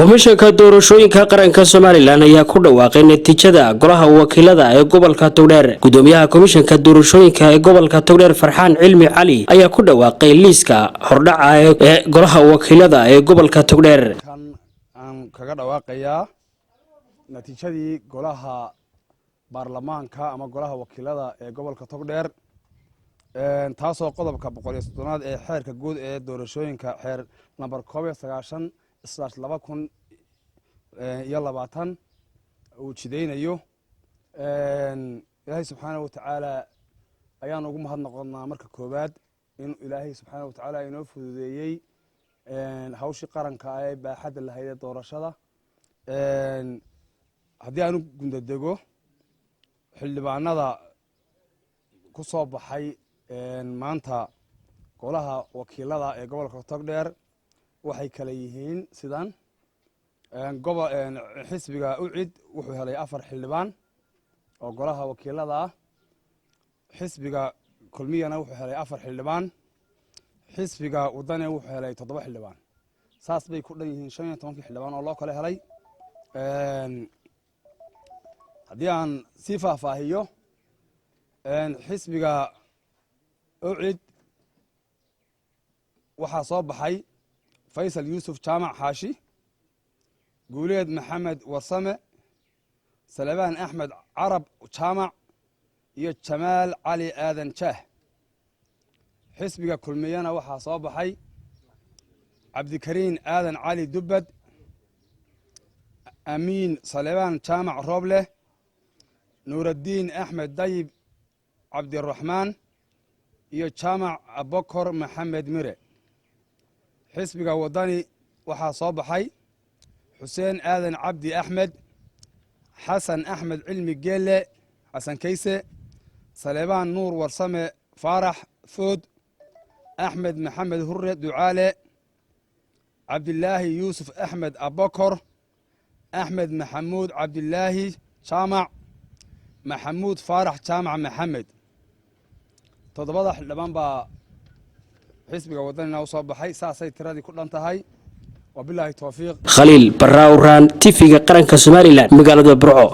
komishanka doorashooyinka qaranka Soomaaliland ayaa ku dhawaaqay natiijada golaha wakiilada ee gobolka Togdheer. Gudoomiyaha komishanka doorashooyinka ee gobolka Togdheer Farxaan Cilmi Cali ayaa ku dhawaaqay liiska hordhaca ee golaha wakiilada ee gobolka Togdheer. Aan kaga dhawaaqayaa natiijadii golaha baarlamaanka ama golaha wakiilada ee gobolka Togdheer taasoo qodobka 130 ee xeerka guud ee doorashooyinka xeer number 19/2020 uu jideynayo ilaahay subxaanahu wa tacaala ayaan ugu mahadnaqonaa marka koobaad in ilaahay subxaanahu wa tacaala inoo fududeeyay hawshii qaranka ay baaxadda lahayd doorashada haddii aanu gundadego xildhibaanada ku soo baxay maanta golaha wakiilada ee gobolka Togdheer waxay kala yihiin sidan xisbiga UCID wuxuu helay 4 xildhibaan oo golaha wakiilada xisbiga kulmiyana wuxuu helay 4 xildhibaan xisbiga wadani wuxuu helay 7 xildhibaan saas bay ku dhan yihiin 15 xildhibaan oo loo kala helay haddii aan si faahfaahiyo xisbiga UCID waxaa soo baxay Faisal Yusuf Jaamac Xaashi Guuleed Maxamed Warsame Salabaan Axmed Carab Jaamac iyo Jamaal Cali Aadan Jaah xisbiga kulmiyana waxaa soo baxay Cabdikariin Aadan Cali Dubbad Amiin Salabaan Jaamac Rooble Nuuraddiin Axmed Dayib Cabdiraxmaan iyo Jaamac Abokor Maxamed Mire xisbiga wadani waxaa soo baxay Xuseen Aadan Cabdi Axmed Xasan Axmed Cilmi Geelle Xasan Kayse Salebaan Nuur Warsame Faarax Food Axmed Maxamed Hurre Ducaale Cabdilaahi Yuusuf Axmed Abokor Axmed Maxamuud Cabdilaahi Jaamac Maxamuud Faarax Jaamac Maxamed todobada xildhibaan baa xisbiga wadanina u soo baxay saasay tiradii ku dhantahay wabillahi tawfiiq Khaliil Barraawraan TV-ga qaranka Soomaaliland magaalada Burco.